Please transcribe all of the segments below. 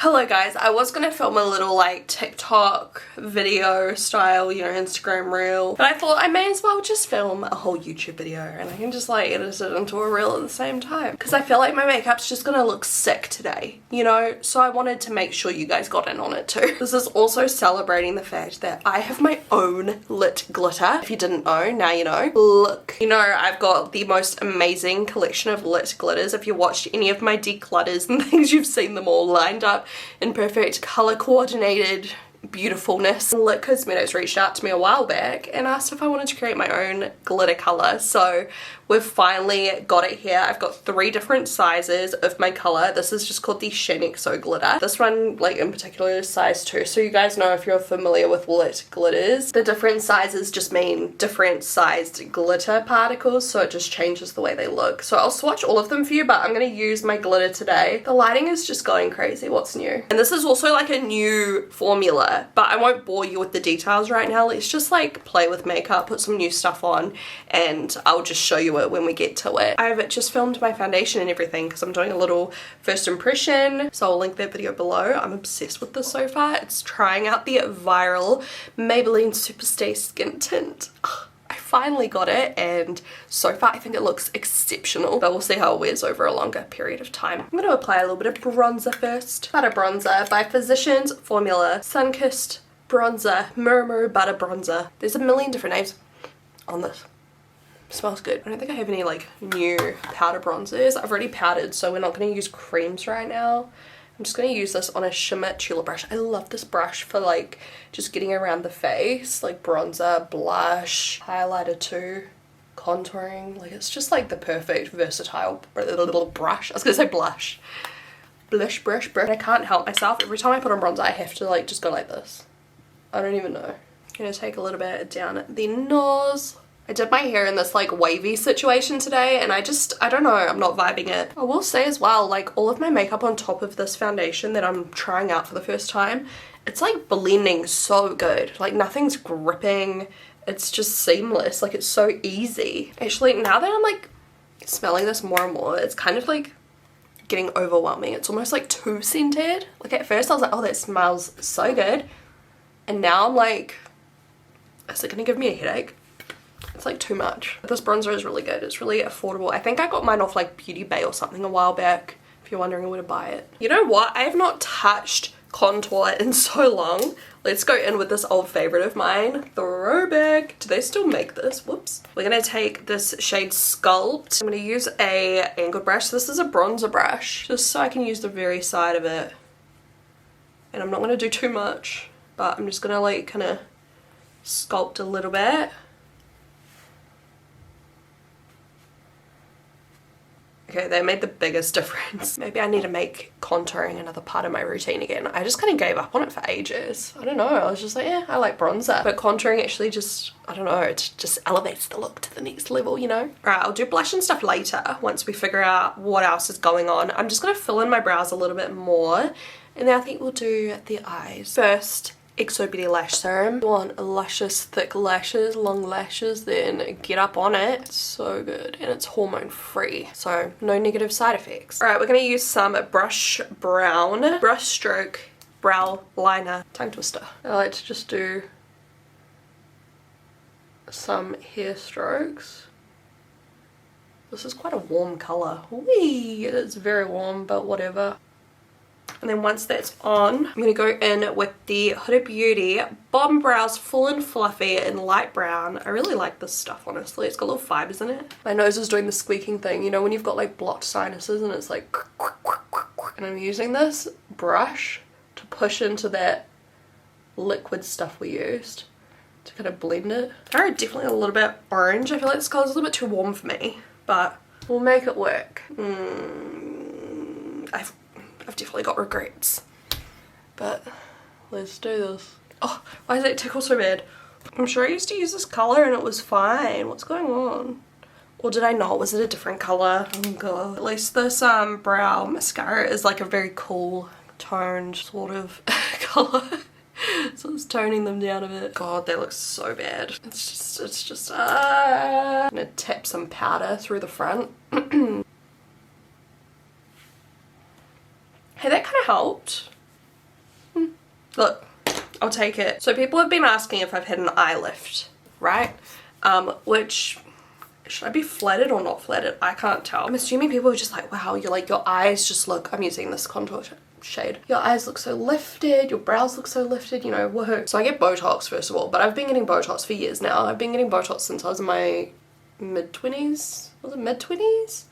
Hello guys, I was gonna film a little like TikTok video style, you know, Instagram reel, but I thought I may as well just film a whole YouTube video and I can just like edit it into a reel at the same time because I feel like my makeup's just gonna look sick today, you know, so I wanted to make sure you guys got in on it too. This is also celebrating the fact that I have my own lit glitter. If you didn't know, now you know. Look, you know, I've got the most amazing collection of lit glitters. If you watched any of my declutters and things, you've seen them all lined up in perfect color coordinated beautifulness. Lit Cosmetics reached out to me a while back and asked if I wanted to create my own glitter color, so we've finally got it here. I've got 3 different sizes of my color. This is just called the Shaaanxo glitter. This one, like in particular, is size 2, so you guys know if you're familiar with lit glitters, the different sizes just mean different sized glitter particles, so it just changes the way they look. So I'll swatch all of them for you, but I'm gonna use my glitter today. The lighting is just going crazy. What's new? And this is also like a new formula, but I won't bore you with the details right now. Let's just like play with makeup, put some new stuff on, and I'll just show you it when we get to it. I've just filmed my foundation and everything because I'm doing a little first impression, so I'll link that video below. I'm obsessed with this so far. It's trying out the viral Maybelline Superstay Skin Tint. I finally got it and so far I think it looks exceptional, but we'll see how it wears over a longer period of time. I'm going to apply a little bit of bronzer first. Butter Bronzer by Physicians Formula Sunkissed Bronzer Murmur Butter Bronzer. There's a million different names on this. Smells good. I don't think I have any like new powder bronzers. I've already powdered, so we're not going to use creams right now. I'm just going to use this on a shimmer tulip brush. I love this brush for like just getting around the face, like bronzer, blush, highlighter too, contouring. Like it's just like the perfect versatile little brush. I was going to say blush. Blush, brush, brush. I can't help myself. Every time I put on bronzer, I have to like just go like this. I don't even know. I'm going to take a little bit down the nose. I did my hair in this like wavy situation today and I don't know, I'm not vibing it. I will say as well, like all of my makeup on top of this foundation that I'm trying out for the first time, it's like blending so good. Like nothing's gripping, it's just seamless, like it's so easy. Actually, now that I'm like smelling this more and more, it's kind of like getting overwhelming. It's almost like too scented. Like at first I was like, oh, that smells so good. And now I'm like, is it gonna give me a headache? It's like too much. This bronzer is really good. It's really affordable. I think I got mine off like Beauty Bay or something a while back, if you're wondering where to buy it. You know what? I have not touched contour in so long. Let's go in with this old favorite of mine, Throwback. Do they still make this? Whoops. We're gonna take this shade Sculpt. I'm gonna use a angled brush. This is a bronzer brush, just so I can use the very side of it. And I'm not gonna do too much, but I'm just gonna like kind of sculpt a little bit. Okay, they made the biggest difference. Maybe I need to make contouring another part of my routine again. I just kind of gave up on it for ages. I don't know, I was just like, yeah, I like bronzer. But contouring actually just, I don't know, it just elevates the look to the next level, you know? Alright, I'll do blush and stuff later once we figure out what else is going on. I'm just going to fill in my brows a little bit more. And then I think we'll do the eyes. First, XO Beauty Lash Serum. If you want luscious, thick lashes, long lashes, then get up on it. It's so good. And it's hormone free, so no negative side effects. Alright, we're going to use some Brush Brown Brush Stroke Brow Liner Tongue Twister. I like to just do some hair strokes. This is quite a warm colour. Whee! It's very warm, but whatever. And then once that's on, I'm going to go in with the Huda Beauty Bomb Brows Full and Fluffy in light brown. I really like this stuff, honestly. It's got little fibers in it. My nose is doing the squeaking thing, you know, when you've got like blocked sinuses and it's like, and I'm using this brush to push into that liquid stuff we used to kind of blend it. Alright, definitely a little bit orange. I feel like this color's a little bit too warm for me, but we'll make it work. I've definitely got regrets, but let's do this. Oh, why does it tickle so bad? I'm sure I used to use this color and it was fine. What's going on? Or did I not? Was it a different color? Oh god. At least this brow mascara is like a very cool toned sort of color. So it's toning them down a bit. God, they look so bad. It's just I'm gonna tap some powder through the front. Hey, that kind of helped. Look, I'll take it. So people have been asking if I've had an eye lift, right? Which, should I be flattered or not flattered? I can't tell. I'm assuming people are just like, wow, you're like, your eyes just look, I'm using this contour shade. Your eyes look so lifted, your brows look so lifted, you know, woohoo. So I get Botox first of all, but I've been getting Botox for years now. I've been getting Botox since I was in my mid-20s. Was it mid-20s?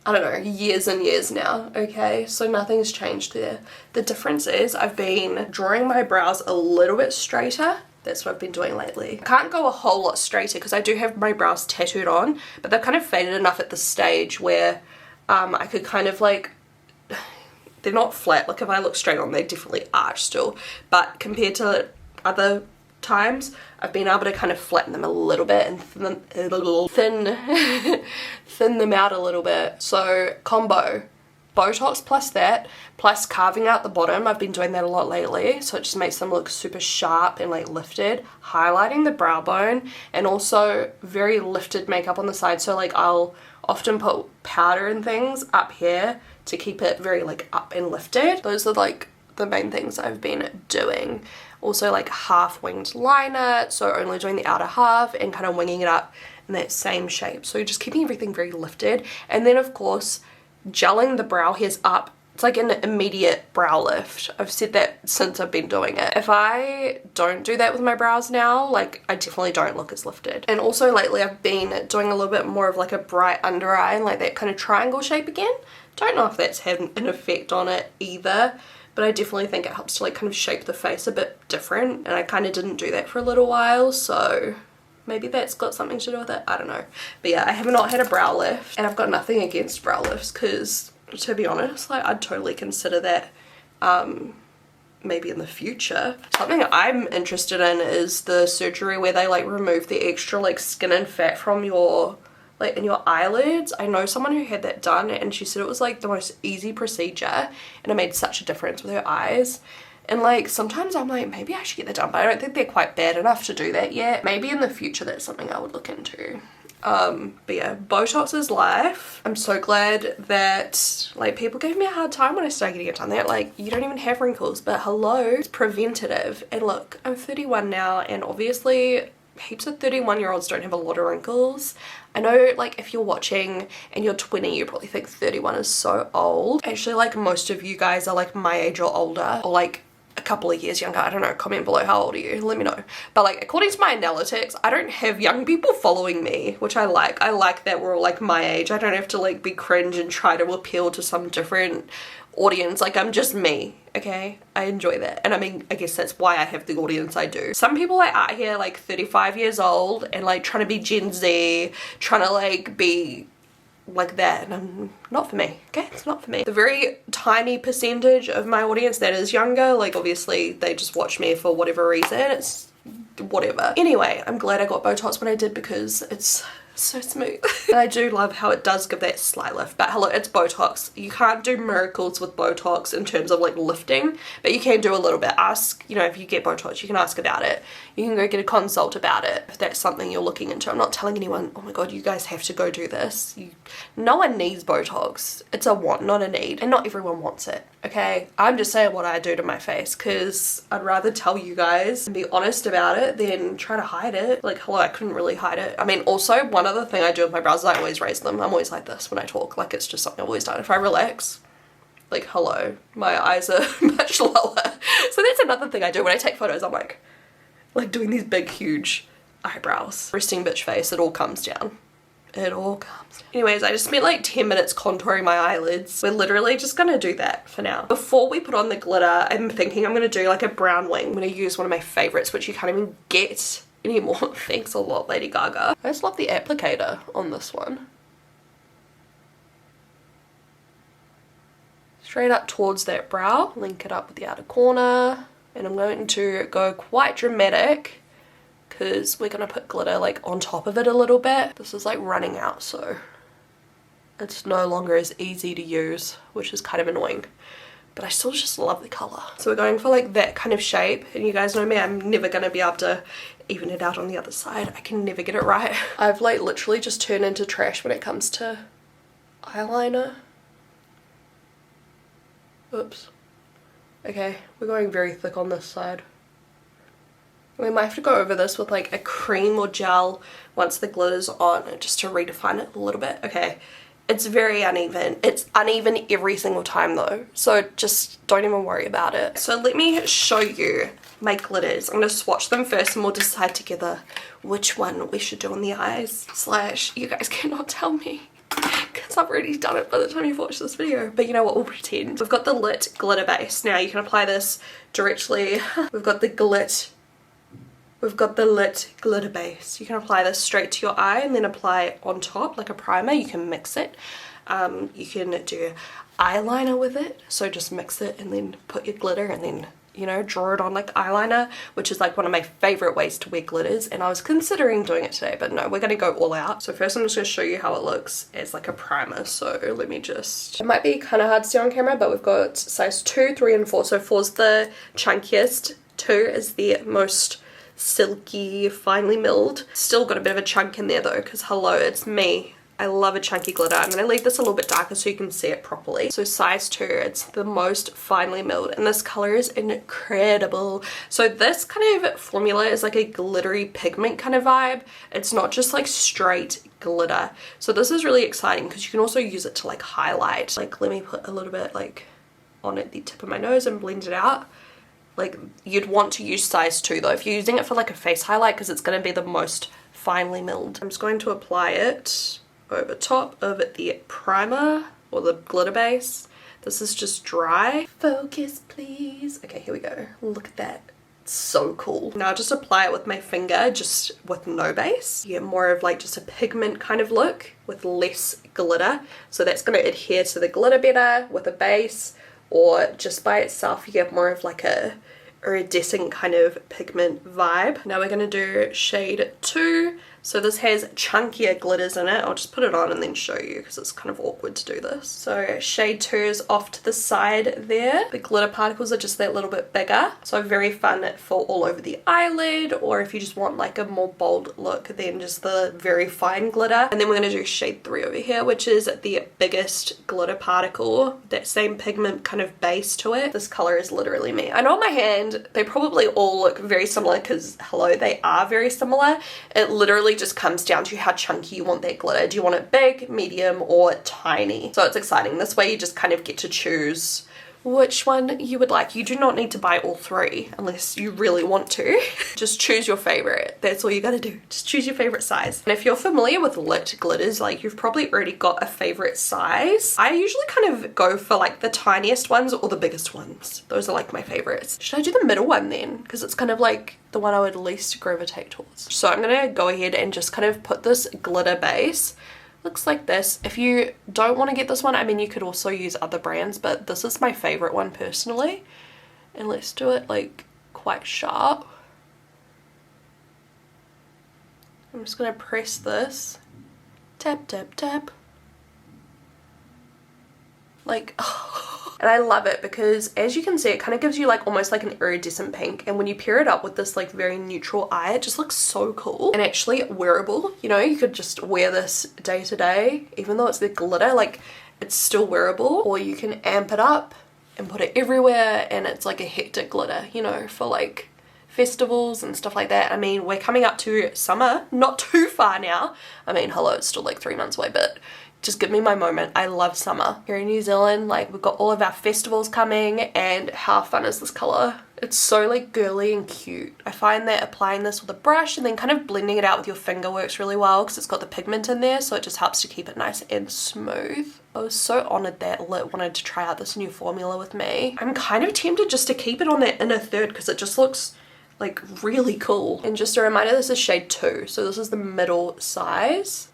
I don't know, years and years now, okay? So nothing's changed there. The difference is I've been drawing my brows a little bit straighter. That's what I've been doing lately. I can't go a whole lot straighter because I do have my brows tattooed on, but they've kind of faded enough at this stage where I could kind of like, they're not flat. Like if I look straight on, they definitely arch still. But compared to other times, I've been able to kind of flatten them a little bit and thin them out a little bit. So combo, Botox plus that, plus carving out the bottom. I've been doing that a lot lately, so it just makes them look super sharp and like lifted. Highlighting the brow bone, and also very lifted makeup on the side. So like I'll often put powder and things up here to keep it very like up and lifted. Those are like the main things I've been doing. Also like half winged liner, so only doing the outer half and kind of winging it up in that same shape. So just keeping everything very lifted. And then of course gelling the brow hairs up. It's like an immediate brow lift. I've said that since I've been doing it. If I don't do that with my brows now, like I definitely don't look as lifted. And also lately I've been doing a little bit more of like a bright under eye and like that kind of triangle shape again. Don't know if that's had an effect on it either, but I definitely think it helps to like kind of shape the face a bit different, and I kind of didn't do that for a little while, so maybe that's got something to do with it. I don't know. But yeah, I have not had a brow lift, and I've got nothing against brow lifts because, to be honest, like I'd totally consider that maybe in the future. Something I'm interested in is the surgery where they like remove the extra like skin and fat from your like in your eyelids. I know someone who had that done and she said it was like the most easy procedure and it made such a difference with her eyes. And like sometimes I'm like, maybe I should get that done, but I don't think they're quite bad enough to do that yet. Maybe in the future that's something I would look into. But yeah, Botox is life. I'm so glad that like people gave me a hard time when I started getting it done. They're like, you don't even have wrinkles, but hello, it's preventative. And look, I'm 31 now, and obviously heaps of 31-year-olds don't have a lot of wrinkles. I know like if you're watching and you're 20, you probably think 31 is so old. Actually, like most of you guys are like my age or older, or like a couple of years younger. I don't know, comment below how old are you, let me know. But like according to my analytics, I don't have young people following me, which I like. I like that we're all like my age. I don't have to like be cringe and try to appeal to some different audience. Like I'm just me, okay? I enjoy that, and I mean I guess that's why I have the audience I do. Some people like out here like 35 years old and like trying to be Gen Z, trying to like be like that, and I'm not for me, okay? It's not for me. The very tiny percentage of my audience that is younger, like obviously they just watch me for whatever reason, it's whatever. Anyway, I'm glad I got Botox when I did because it's so smooth. And I do love how it does give that slight lift, but hello, it's Botox. You can't do miracles with Botox in terms of like lifting, but you can do a little bit. Ask, you know, if you get Botox, you can ask about it. You can go get a consult about it if that's something you're looking into. I'm not telling anyone, oh my god, you guys have to go do this. No one needs Botox. It's a want, not a need, and not everyone wants it, okay? I'm just saying what I do to my face because I'd rather tell you guys and be honest about it than try to hide it. Like hello, I couldn't really hide it. I mean, also one other thing I do with my brows is I always raise them. I'm always like this when I talk, like it's just something I've always done. If I relax, like hello, my eyes are much lower. So that's another thing I do when I take photos. I'm like doing these big huge eyebrows. Resting bitch face, it all comes down. It all comes down. Anyways, I just spent like 10 minutes contouring my eyelids. We're literally just gonna do that for now. Before we put on the glitter, I'm thinking I'm gonna do like a brown wing. I'm gonna use one of my favorites, which you can't even get anymore. Thanks a lot, Lady Gaga. I just love the applicator on this one. Straight up towards that brow, link it up with the outer corner, and I'm going to go quite dramatic because we're going to put glitter like on top of it a little bit. This is like running out, so it's no longer as easy to use, which is kind of annoying, but I still just love the colour. So we're going for like that kind of shape, and you guys know me, I'm never going to be able to even it out on the other side. I can never get it right. I've like literally just turned into trash when it comes to eyeliner. Oops. Okay, we're going very thick on this side. We might have to go over this with like a cream or gel once the glitter's on, just to redefine it a little bit. Okay, it's very uneven. It's uneven every single time though, so just don't even worry about it. So let me show you my glitters. I'm going to swatch them first and we'll decide together which one we should do on the eyes. Slash, you guys cannot tell me, because I've already done it by the time you've watched this video. But you know what, we'll pretend. We've got the Lit glitter base. Now you can apply this directly. We've got the Lit glitter base. You can apply this straight to your eye and then apply it on top like a primer. You can mix it. You can do eyeliner with it. So just mix it and then put your glitter and then, you know, draw it on like eyeliner, which is like one of my favorite ways to wear glitters. And I was considering doing it today, but no, we're going to go all out. So first I'm just going to show you how it looks as like a primer. So let me just, it might be kind of hard to see on camera, but we've got size 2, 3 and 4. So 4's the chunkiest, 2 is the most silky, finely milled. Still got a bit of a chunk in there though, because hello, it's me. I love a chunky glitter. I'm going to leave this a little bit darker so you can see it properly. So size 2, it's the most finely milled, and this color is incredible. So this kind of formula is like a glittery pigment kind of vibe. It's not just like straight glitter. So this is really exciting because you can also use it to like highlight. Like let me put a little bit like on at the tip of my nose and blend it out. Like you'd want to use size 2 though if you're using it for like a face highlight, because it's going to be the most finely milled. I'm just going to apply it over top of the primer or the glitter base. This is just dry. Focus please. Okay, here we go. Look at that. It's so cool. Now I'll just apply it with my finger, just with no base. You get more of like just a pigment kind of look with less glitter. So that's going to adhere to the glitter better with a base, or just by itself you get more of like a iridescent kind of pigment vibe. Now we're going to do shade 2. So this has chunkier glitters in it. I'll just put it on and then show you because it's kind of awkward to do this. So shade 2 is off to the side there. The glitter particles are just that little bit bigger. So very fun for all over the eyelid, or if you just want like a more bold look than just the very fine glitter. And then we're going to do shade 3 over here, which is the biggest glitter particle. That same pigment kind of base to it. This color is literally me. I know on my hand they probably all look very similar because hello, they are very similar. It literally just comes down to how chunky you want that glitter. Do you want it big, medium, or tiny? So it's exciting. This way you just kind of get to choose which one you would like. You do not need to buy all 3 unless you really want to. Just choose your favorite. That's all you gotta do. Just choose your favorite size. And if you're familiar with lit glitters, like you've probably already got a favorite size. I usually kind of go for like the tiniest ones or the biggest ones. Those are like my favorites. Should I do the middle one then? Because it's kind of like the one I would least gravitate towards. So I'm gonna go ahead and just kind of put this glitter base. Looks like this. If you don't want to get this one, I mean you could also use other brands, but this is my favorite one personally. And let's do it like quite sharp. I'm just gonna press this. Tap, tap, tap. Like, and I love it because as you can see, it kind of gives you like almost like an iridescent pink, and when you pair it up with this like very neutral eye, it just looks so cool and actually wearable. You know, you could just wear this day to day, even though it's the glitter, like it's still wearable. Or you can amp it up and put it everywhere and it's like a hectic glitter, you know, for like festivals and stuff like that. I mean, we're coming up to summer, not too far now. I mean, hello, it's still like 3 months away, but just give me my moment. I love summer. Here in New Zealand, like we've got all of our festivals coming, and how fun is this color? It's so like girly and cute. I find that applying this with a brush and then kind of blending it out with your finger works really well because it's got the pigment in there, so it just helps to keep it nice and smooth. I was so honored that Lit wanted to try out this new formula with me. I'm kind of tempted just to keep it on that inner third because it just looks like really cool. And just a reminder, this is shade 2, so this is the middle size.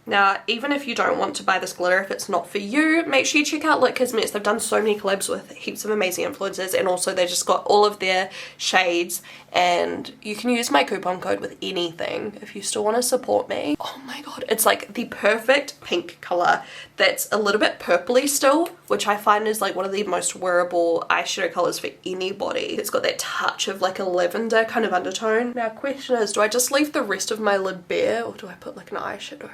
Now, even if you don't want to buy this glitter, if it's not for you, make sure you check out Lit Kismets. They've done so many collabs with heaps of amazing influencers, and also they just got all of their shades, and you can use my coupon code with anything if you still want to support me. Oh my god, it's like the perfect pink color that's a little bit purpley still, which I find is like one of the most wearable eyeshadow colors for anybody. It's got that touch of like a lavender kind of undertone. Now, question is, do I just leave the rest of my lid bare, or do I put like an eyeshadow?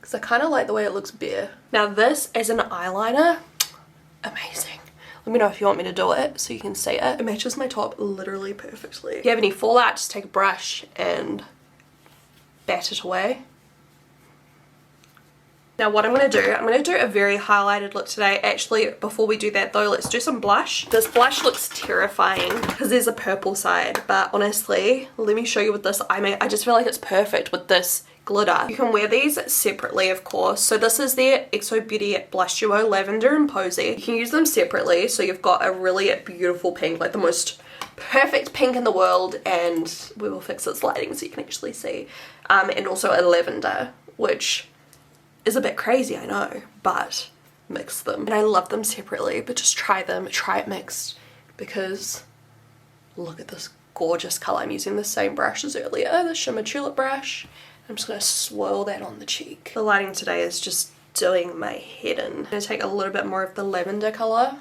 Because I kind of like the way it looks bare. Now this as an eyeliner, amazing. Let me know if you want me to do it so you can see it. It matches my top literally perfectly. If you have any fallout, just take a brush and bat it away. Now what I'm going to do, I'm going to do a very highlighted look today. Actually, before we do that though, let's do some blush. This blush looks terrifying because there's a purple side, but honestly, let me show you with this eye. I just feel like it's perfect with this glitter. You can wear these separately, of course. So this is their XO Beauty Blush Duo Lavender and Posy. You can use them separately, so you've got a really beautiful pink, like the most perfect pink in the world, and we will fix its lighting so you can actually see. And also a lavender, which is a bit crazy, I know, but mix them. And I love them separately, but just try them, try it mixed, because look at this gorgeous color. I'm using the same brush as earlier, the Shimmer Tulip brush. I'm just going to swirl that on the cheek. The lighting today is just doing my head in. I'm going to take a little bit more of the lavender color.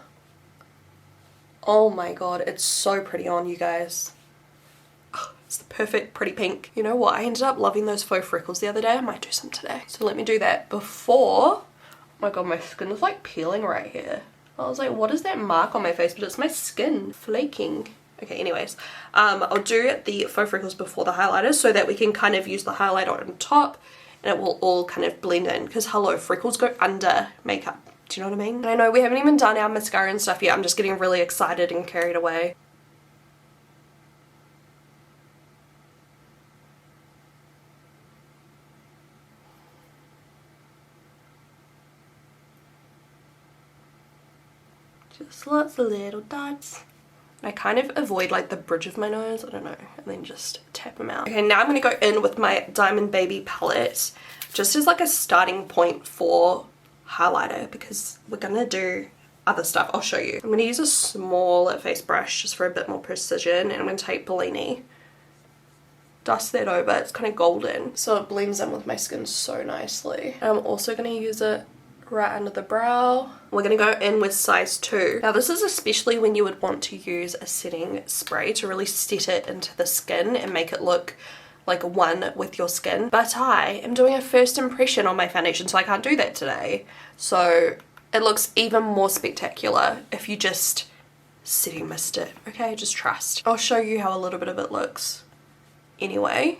Oh my god, it's so pretty on, you guys. It's the perfect pretty pink. You know what? I ended up loving those faux freckles the other day. I might do some today. So let me do that before. Oh my god, my skin is like peeling right here. I was like, what is that mark on my face? But it's my skin flaking. Okay, anyways. I'll do the faux freckles before the highlighter so that we can kind of use the highlighter on top and it will all kind of blend in. Because hello, freckles go under makeup. Do you know what I mean? And I know we haven't even done our mascara and stuff yet. I'm just getting really excited and carried away. Just lots of little dots. I kind of avoid like the bridge of my nose, I don't know, and then just tap them out. Okay, now I'm going to go in with my Diamond Baby palette just as like a starting point for highlighter, because we're going to do other stuff. I'll show you. I'm going to use a smaller face brush just for a bit more precision, and I'm going to take Bellini, dust that over. It's kind of golden, so it blends in with my skin so nicely. I'm also going to use it right under the brow. We're going to go in with size 2. Now this is especially when you would want to use a setting spray to really set it into the skin and make it look like one with your skin. But I am doing a first impression on my foundation, so I can't do that today. So it looks even more spectacular if you just setting mist it. Okay, just trust. I'll show you how a little bit of it looks. Anyway,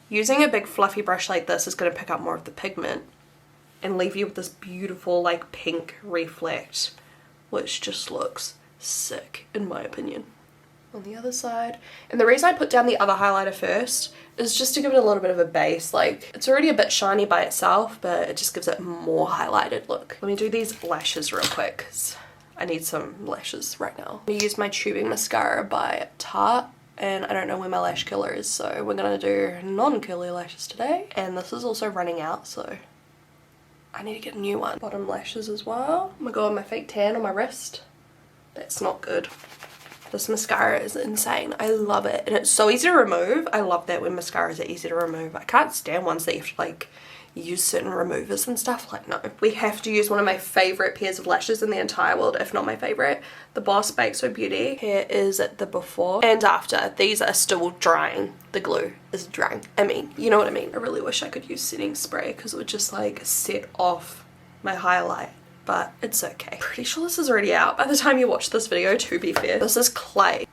using a big fluffy brush like this is going to pick up more of the pigment and leave you with this beautiful like pink reflect, which just looks sick in my opinion. On the other side, and the reason I put down the other highlighter first is just to give it a little bit of a base. Like, it's already a bit shiny by itself, but it just gives it more highlighted look. Let me do these lashes real quick because I need some lashes right now. I'm going to use my tubing mascara by Tarte, and I don't know where my lash curler is, so we're going to do non-curly lashes today. And this is also running out, so I need to get a new one. Bottom lashes as well. Oh my god, my fake tan on my wrist. That's not good. This mascara is insane. I love it. And it's so easy to remove. I love that when mascaras are easy to remove. I can't stand ones that you have to like use certain removers and stuff. Like, no. We have to use one of my favorite pairs of lashes in the entire world, if not my favorite. The Boss HAHAHAHA Beauty. Here is the before and after. These are still drying. The glue is drying. I mean, you know what I mean. I really wish I could use setting spray because it would just like set off my highlight. But it's okay. Pretty sure this is already out by the time you watch this video, to be fair. This is Clay.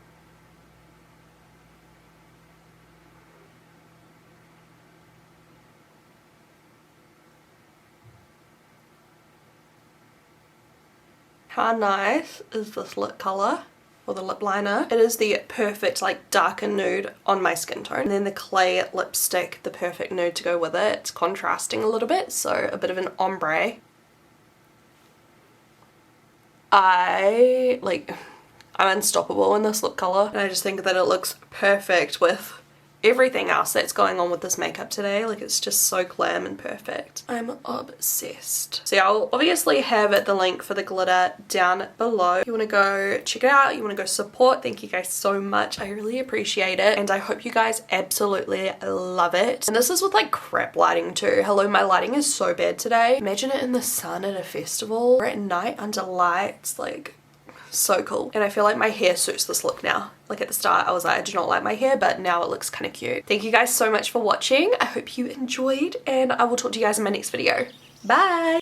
How nice is this lip color, or the lip liner? It is the perfect like darker nude on my skin tone. And then the Clay lipstick, the perfect nude to go with it. It's contrasting a little bit, so a bit of an ombre. I'm unstoppable in this lip color, and I just think that it looks perfect with everything else that's going on with this makeup today. Like, it's just so glam and perfect. I'm obsessed. So yeah, I'll obviously have the link for the glitter down below. If you want to go check it out, you want to go support, thank you guys so much. I really appreciate it, and I hope you guys absolutely love it. And this is with like crap lighting too. Hello, my lighting is so bad today. Imagine it in the sun at a festival or at night under lights. Like, so cool. And I feel like my hair suits this look now. Like, at the start I was like, I do not like my hair, but now it looks kind of cute. Thank you guys so much for watching. I hope you enjoyed, and I will talk to you guys in my next video. Bye!